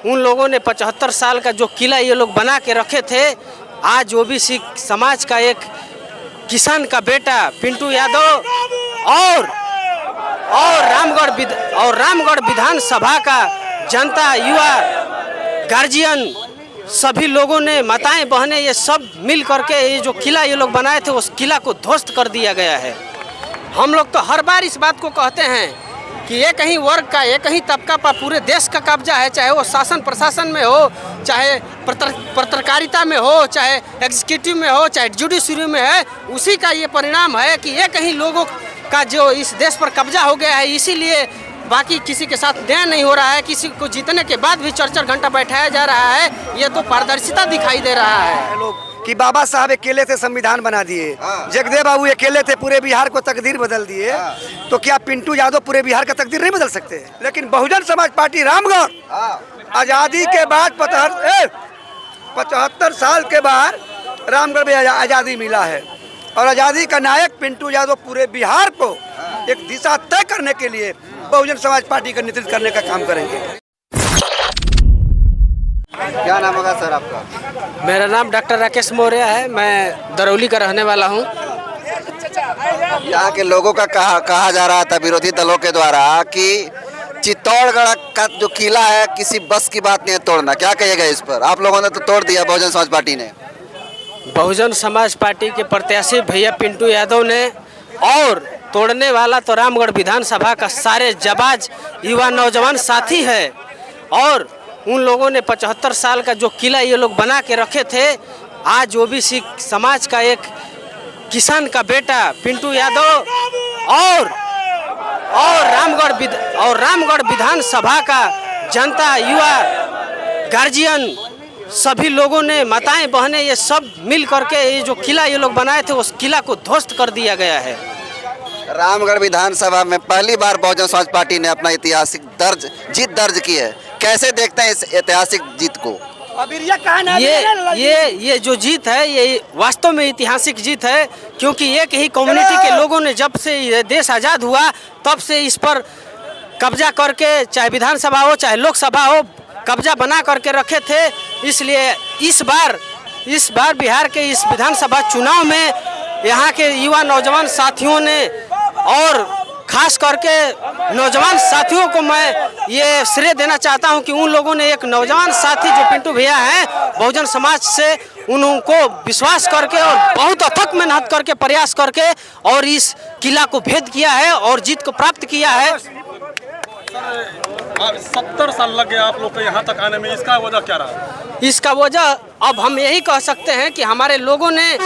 उन लोगों ने 75 साल का जो किला ये लोग बना के रखे थे, आज ओबीसी समाज का एक किसान का बेटा पिंटू यादव और रामगढ़ विधानसभा का जनता, युवा, गार्जियन, सभी लोगों ने, माताएं बहनें, ये सब मिल करके ये जो किला ये लोग बनाए थे उस किला को ध्वस्त कर दिया गया है। हम लोग तो हर बार इस बात को कहते हैं कि ये कहीं वर्ग का, ये कहीं तबका पर पूरे देश का कब्जा है, चाहे वो शासन प्रशासन में हो, चाहे पत्रकारिता में हो, चाहे एग्जीक्यूटिव में हो, चाहे जुडिशरी में है, उसी का ये परिणाम है कि ये कहीं लोगों का जो इस देश पर कब्जा हो गया है। इसीलिए बाकी किसी के साथ न्याय नहीं हो रहा है, किसी को जीतने के बाद भी 4-4 घंटा बैठाया जा रहा है। ये तो पारदर्शिता दिखाई दे रहा है कि बाबा साहब अकेले थे संविधान बना दिए, जगदेव बाबू अकेले थे पूरे बिहार को तकदीर बदल दिए, तो क्या पिंटू यादव पूरे बिहार का तकदीर नहीं बदल सकते? लेकिन बहुजन समाज पार्टी रामगढ़ आज़ादी के बाद 75 साल के बाद रामगढ़ में आज़ादी मिला है और आज़ादी का नायक पिंटू यादव पूरे बिहार को एक दिशा तय करने के लिए बहुजन समाज पार्टी का नेतृत्व करने का काम करेंगे। क्या नाम होगा सर आपका? मेरा नाम डॉक्टर राकेश मौर्य है, मैं दरौली का रहने वाला हूँ। यहाँ के लोगों का कहा जा रहा था विरोधी दलों के द्वारा कि चित्तौड़गढ़ का जो किला है किसी बस की बात नहीं है तोड़ना, क्या कहिएगा इस पर? आप लोगों ने तो तोड़ दिया, बहुजन समाज पार्टी ने। बहुजन समाज पार्टी के प्रत्याशी भैया पिंटू यादव ने, और तोड़ने वाला तो रामगढ़ विधानसभा का सारे जाबाज युवा नौजवान साथी है। और उन लोगों ने 75 साल का जो किला ये लोग बना के रखे थे, आज ओबीसी समाज का एक किसान का बेटा पिंटू यादव और रामगढ़ विधानसभा का जनता, युवा, गार्जियन, सभी लोगों ने, माताएं बहनें, ये सब मिल करके ये जो किला ये लोग बनाए थे उस किला को ध्वस्त कर दिया गया है। रामगढ़ विधानसभा में पहली बार बहुजन समाज पार्टी ने अपना ऐतिहासिक जीत दर्ज की है। कैसे देखते हैं इस ऐतिहासिक जीत को? ये जो जीत है ये वास्तव में ऐतिहासिक जीत है, क्योंकि एक ही कम्युनिटी के लोगों ने जब से ये देश आज़ाद हुआ तब से इस पर कब्जा करके, चाहे विधानसभा हो चाहे लोकसभा हो, कब्जा बना करके रखे थे। इसलिए इस बार बिहार के इस विधानसभा चुनाव में यहाँ के युवा नौजवान साथियों ने, और खास करके नौजवान साथियों को मैं ये श्रेय देना चाहता हूं कि उन लोगों ने एक नौजवान साथी जो पिंटू भैया हैं बहुजन समाज से, उनको विश्वास करके और बहुत अथक मेहनत करके, प्रयास करके और इस किला को भेद किया है और जीत को प्राप्त किया है। 70 साल लग गया आप लोग को यहाँ तक आने में, इसका वजह क्या रहा? इसका वजह अब हम यही कह सकते हैं कि हमारे लोगों ने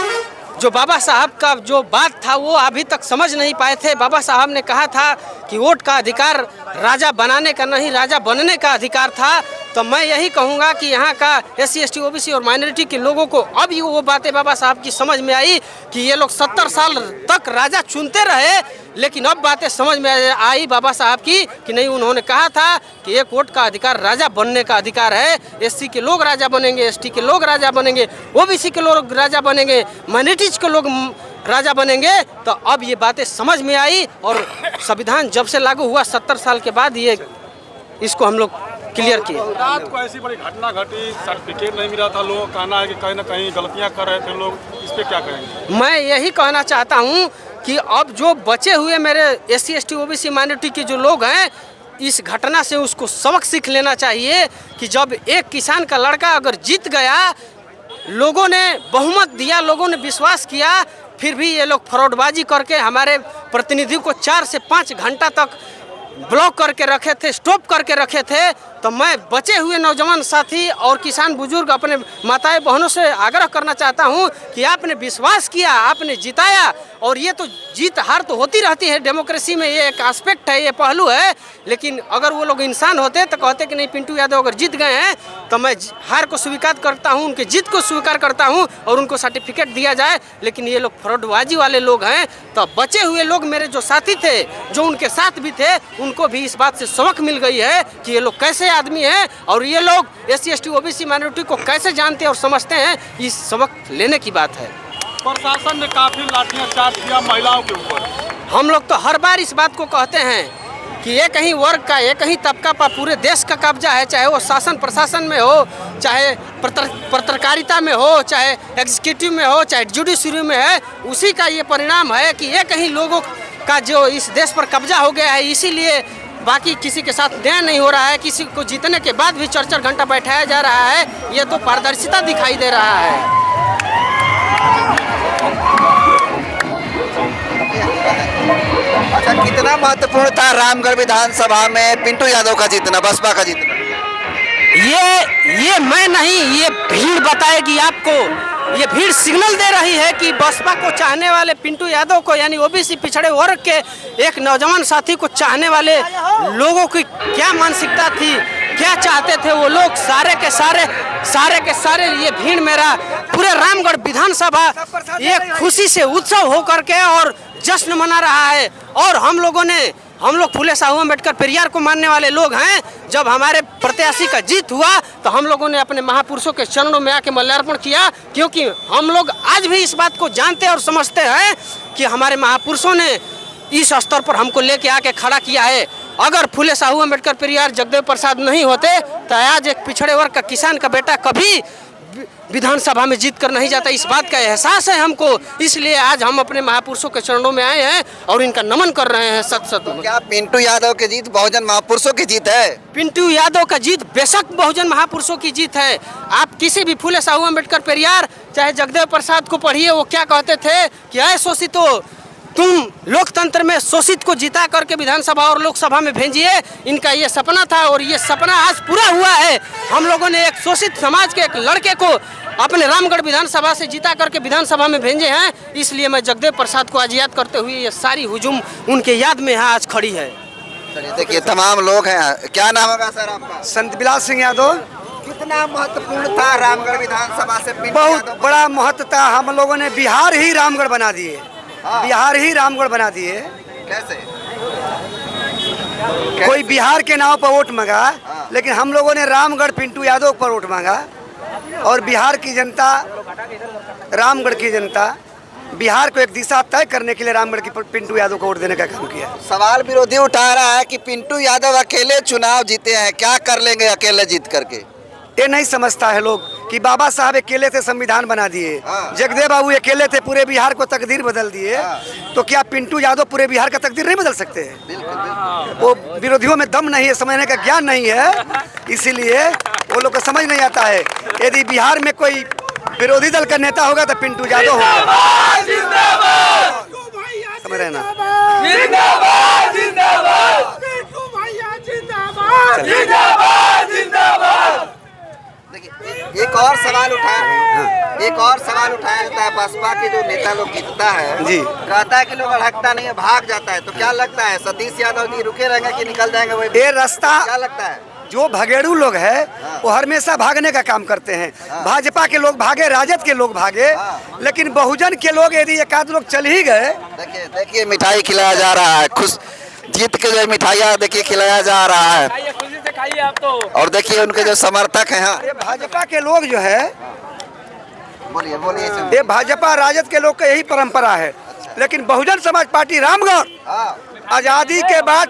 जो बाबा साहब का जो बात था वो अभी तक समझ नहीं पाए थे। बाबा साहब ने कहा था कि वोट का अधिकार राजा बनाने का नहीं, राजा बनने का अधिकार था। तो मैं यही कहूँगा कि यहाँ का SC ST OBC और माइनॉरिटी के लोगों को अब ये वो बातें बाबा साहब की समझ में आई कि ये लोग 70 साल तक राजा चुनते रहे, लेकिन अब बातें समझ में आई बाबा साहब की कि नहीं, उन्होंने कहा था कि एक वोट का अधिकार राजा बनने का अधिकार है। SC के लोग राजा बनेंगे, ST के लोग राजा बनेंगे, OBC के लोग राजा बनेंगे, माइनॉरिटीज के लोग राजा बनेंगे। तो अब ये बातें समझ में आई और संविधान जब से लागू हुआ 70 साल के बाद ये इसको हम लोग क्लियर किए। रात को ऐसी बड़ी घटना घटी, सर्टिफिकेट नहीं मिला था, लोगों का कहना है कि कहीं ना कहीं गलतियां कर रहे थे लोग, इस पे क्या कहेंगे? मैं यही कहना चाहता हूं कि अब जो बचे हुए मेरे SC ST OBC माइनॉरिटी के जो लोग हैं, इस घटना से उसको सबक सीख लेना चाहिए कि जब एक किसान का लड़का अगर जीत गया, लोगों ने बहुमत दिया, लोगों ने विश्वास किया, फिर भी ये लोग फ्रॉडबाजी करके हमारे प्रतिनिधि को 4 से 5 घंटा तक ब्लॉक करके रखे थे, स्टॉप करके रखे थे। तो मैं बचे हुए नौजवान साथी और किसान बुजुर्ग अपने माताएं बहनों से आग्रह करना चाहता हूं कि आपने विश्वास किया, आपने जिताया, और ये तो जीत हार तो होती रहती है डेमोक्रेसी में, ये एक एस्पेक्ट है, ये पहलू है। लेकिन अगर वो लोग इंसान होते तो कहते कि नहीं, पिंटू यादव अगर जीत गए हैं तो मैं हार को स्वीकार करता हूं, उनके जीत को स्वीकार करता हूं और उनको सर्टिफिकेट दिया जाए। लेकिन ये लोग फ्रॉडबाजी वाले लोग हैं। तो बचे हुए लोग मेरे जो साथी थे, जो उनके साथ भी थे, उनको भी इस बात से सबक मिल गई है कि ये लोग कैसे आदमी हैं और ये लोग SC ST OBC माइनॉरिटी को कैसे जानते और समझते हैं। इस सबक लेने की बात है। प्रशासन ने काफी लाठियां चार्ज किया महिलाओं के ऊपर। हम लोग तो हर बार इस बात को कहते हैं कि एक ही वर्ग का एक ही तबका पर पूरे देश का कब्जा है, चाहे वो शासन प्रशासन में हो, चाहे पत्रकारिता में हो, चाहे एग्जीक्यूटिव में हो, चाहे जुडिशरी में है, उसी का ये परिणाम है कि एक ही लोगों का जो इस देश पर कब्जा हो गया है। इसीलिए बाकी किसी के साथ न्याय नहीं हो रहा है, किसी को जीतने के बाद भी 4-4 घंटा बैठाया जा रहा है। ये तो पारदर्शिता दिखाई दे रहा है। अच्छा, कितना महत्वपूर्ण था रामगढ़ विधानसभा में पिंटू यादव का जीतना, बसपा का जीतना? ये मैं नहीं, ये भीड़ बताएगी आपको। ये भीड़ सिग्नल दे रही है कि बसपा को चाहने वाले पिंटू यादव को, यानी ओबीसी पिछड़े वर्ग के एक नौजवान साथी को चाहने वाले लोगों की क्या मानसिकता थी, क्या चाहते थे वो लोग। सारे के सारे ये भीड़ मेरा पूरे रामगढ़ विधानसभा ये खुशी से उत्सव होकर के और जश्न मना रहा है। और हम लोग फूले साहू अम्बेडकर पेरियार को मानने वाले लोग हैं। जब हमारे प्रत्याशी का जीत हुआ तो हम लोगों ने अपने महापुरुषों के चरणों में आके माल्यार्पण किया, क्योंकि हम लोग आज भी इस बात को जानते और समझते हैं कि हमारे महापुरुषों ने इस स्तर पर हमको लेके आके खड़ा किया है। अगर फूले साहू अम्बेडकर पेरियार जगदेव प्रसाद नहीं होते तो आज एक पिछड़े वर्ग का किसान का बेटा कभी विधानसभा में जीत कर नहीं जाता। इस बात का एहसास है हमको, इसलिए आज हम अपने महापुरुषों के चरणों में आए हैं और इनका नमन कर रहे हैं। सत तो क्या पिंटू यादव की जीत बहुजन महापुरुषों की जीत है? पिंटू यादव का जीत बेशक बहुजन महापुरुषों की जीत है। आप किसी भी फूले साहू अम्बेडकर पेरियार चाहे जगदेव प्रसाद को पढ़िए, वो क्या कहते थे कि ऐ शोषितो, तुम लोकतंत्र में शोषित को जिता करके विधानसभा और लोकसभा में भेजिए। इनका ये सपना था और ये सपना आज पूरा हुआ है। हम लोगों ने एक शोषित समाज के एक लड़के को अपने रामगढ़ विधानसभा से जिता करके विधानसभा में भेजे हैं। इसलिए मैं जगदेव प्रसाद को आज याद करते हुए ये सारी हुजूम उनके याद में यहाँ आज खड़ी है। देखिए तमाम लोग हैं। क्या नाम होगा सर आपका? संत बिलास सिंह यादव। कितना महत्वपूर्ण था रामगढ़ विधानसभा से पिंटू बहुत यादव? बड़ा महत्व था। हम लोगों ने बिहार ही रामगढ़ बना दिए, बिहार ही रामगढ़ बना दिए। कैसे? कोई बिहार के नाम पर वोट मांगा, लेकिन हम लोगों ने रामगढ़ पिंटू यादव पर वोट मांगा और बिहार की जनता, रामगढ़ की जनता बिहार को एक दिशा तय करने के लिए रामगढ़ की पिंटू यादव को वोट देने का काम किया। सवाल विरोधी उठा रहा है कि पिंटू यादव अकेले चुनाव जीते हैं, क्या कर लेंगे अकेले जीत करके? ये नहीं समझता है लोग कि बाबा साहब अकेले थे संविधान बना दिए, जगदेव बाबू अकेले थे पूरे बिहार को तकदीर बदल दिए, तो क्या पिंटू यादव पूरे बिहार का तकदीर नहीं बदल सकते हैं? वो विरोधियों में दम नहीं है, समझने का ज्ञान नहीं है, इसीलिए वो लोग को समझ नहीं आता है। यदि बिहार में कोई विरोधी दल का नेता होगा तो पिंटू यादव होगा। समझ रहे ना? एक और सवाल उठाया जाता है। बसपा के जो नेता लोग जीतता है जी, कहता है कि लोग अड़कता नहीं है, भाग जाता है, तो क्या लगता है सतीश यादव जी रुके रहेंगे कि निकल जाएंगे? वही ये रास्ता क्या लगता है? जो भगेड़ू लोग है वो हमेशा भागने का काम करते हैं। भाजपा के लोग भागे, राजद के लोग भागे, लेकिन बहुजन के लोग यदि एक आध लोग चल ही गए। देखिए मिठाई खिलाया जा रहा है, खुश जीत के जो मिठाइयाँ देखिए खिलाया जा रहा है, खुशी से खाइए आप तो। और देखिए उनके जो समर्थक हैं। हाँ, भाजपा के लोग जो है, बोलिए ये भाजपा राजद के लोग का यही परंपरा है। लेकिन बहुजन समाज पार्टी रामगढ़ आजादी के बाद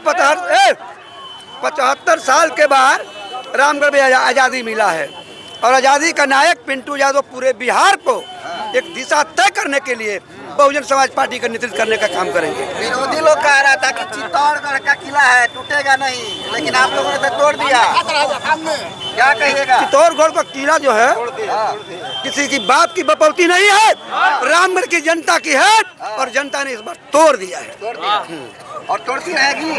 75 साल के बाद रामगढ़ में आज़ादी मिला है और आज़ादी का नायक पिंटू यादव पूरे बिहार को एक दिशा तय करने के लिए बहुजन समाज पार्टी का नेतृत्व करने का काम करेंगे। विरोधी लोग कह रहा था कि चित्तौड़गढ़ का किला है टूटेगा नहीं, लेकिन आप लोगों ने तो तोड़ दिया, क्या कहिएगा? चित्तौड़गढ़ का किला जो है किसी की बाप की बपौती नहीं है, रामगढ़ की जनता की है और जनता ने इस बार तोड़ दिया है और तोड़ती रहेगी।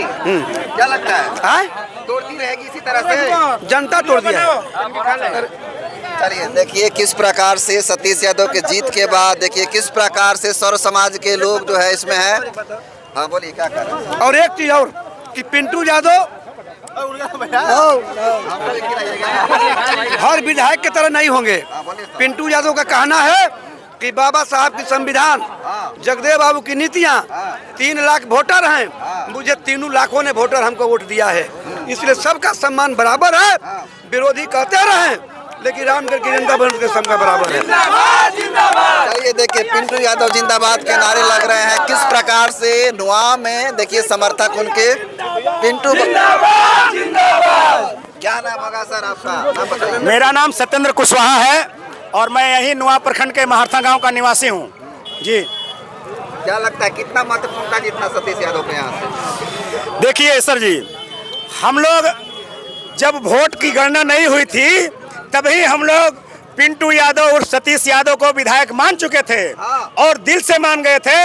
क्या लगता है? तोड़ती रहेगी इसी तरह से, जनता तोड़ दिया है। चलिए देखिए किस प्रकार से सतीश यादव के जीत के बाद देखिए किस प्रकार से सर्व समाज के लोग जो है इसमें है। हाँ बोलिए क्या कर रहे हैं? और एक चीज और कि पिंटू यादव हर विधायक की तरह नहीं होंगे। पिंटू यादव का कहना है कि बाबा साहब की संविधान, जगदेव बाबू की नीतियाँ, 3 लाख वोटर हैं, मुझे 3 लाखों ने वोटर हमको वोट दिया है, इसलिए सबका सम्मान बराबर है। विरोधी कहते रहे लेकिन रामगढ़ की जनता बन के सबका बराबर है। चलिए देखिए पिंटू यादव जिंदाबाद के नारे लग रहे हैं। किस प्रकार से नुआ में देखिए समर्थक उनके पिंटू क्या नाम होगा सर आपका? नाम बताइए। मेरा नाम सत्येंद्र कुशवाहा है और मैं यही नुआ प्रखंड के महारथा गांव का निवासी हूं जी। क्या लगता है कितना महत्वपूर्ण था जितना सतीश यादव के यहाँ से? देखिए सर जी, हम लोग जब वोट की गणना नहीं हुई थी तभी हम लोग पिंटू यादव और सतीश यादव को विधायक मान चुके थे और दिल से मान गए थे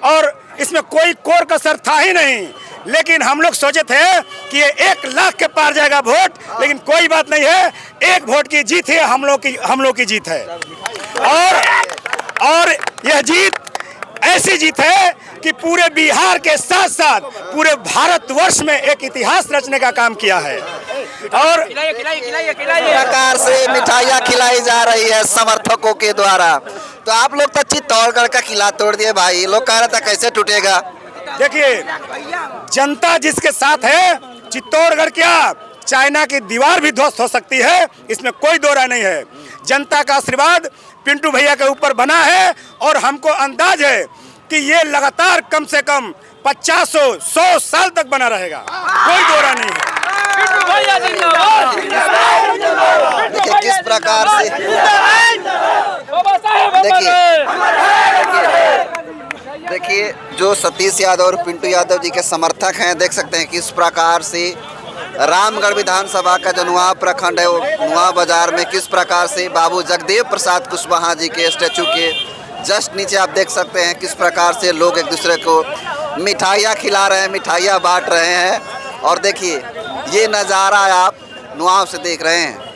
और इसमें कोई कोर कसर था ही नहीं। लेकिन हम लोग सोचे थे कि ये 1 लाख के पार जाएगा वोट, लेकिन कोई बात नहीं है, 1 वोट की जीत है, हम लोग की जीत है। और यह जीत ऐसी जीत है कि पूरे बिहार के साथ साथ पूरे भारतवर्ष में एक इतिहास रचने का काम किया है। और प्रकार से मिठाइयाँ खिलाई जा रही है समर्थकों के द्वारा। तो आप लोग तो चित्तौड़गढ़ का किला तोड़ दिए भाई, लोग कह रहे थे कैसे टूटेगा। देखिए जनता जिसके साथ है, चित्तौड़गढ़ क्या चाइना की दीवार भी ध्वस्त हो सकती है, इसमें कोई दो राय नहीं है। जनता का आशीर्वाद पिंटू भैया के ऊपर बना है और हमको अंदाज है कि ये लगातार कम से कम 50-100 साल तक बना रहेगा, कोई दो राय नहीं है। देखिए किस प्रकार से देखिए जो सतीश यादव और पिंटू यादव जी के समर्थक हैं, देख सकते हैं किस प्रकार से रामगढ़ विधानसभा का जो नुआ प्रखंड है वो नुआ बाजार में किस प्रकार से बाबू जगदेव प्रसाद कुशवाहा जी के स्टैचू के जस्ट नीचे आप देख सकते हैं किस प्रकार से लोग एक दूसरे को मिठाइयाँ खिला रहे हैं, मिठाइयाँ बांट रहे हैं। और देखिए ये नज़ारा आप नुआ से देख रहे हैं।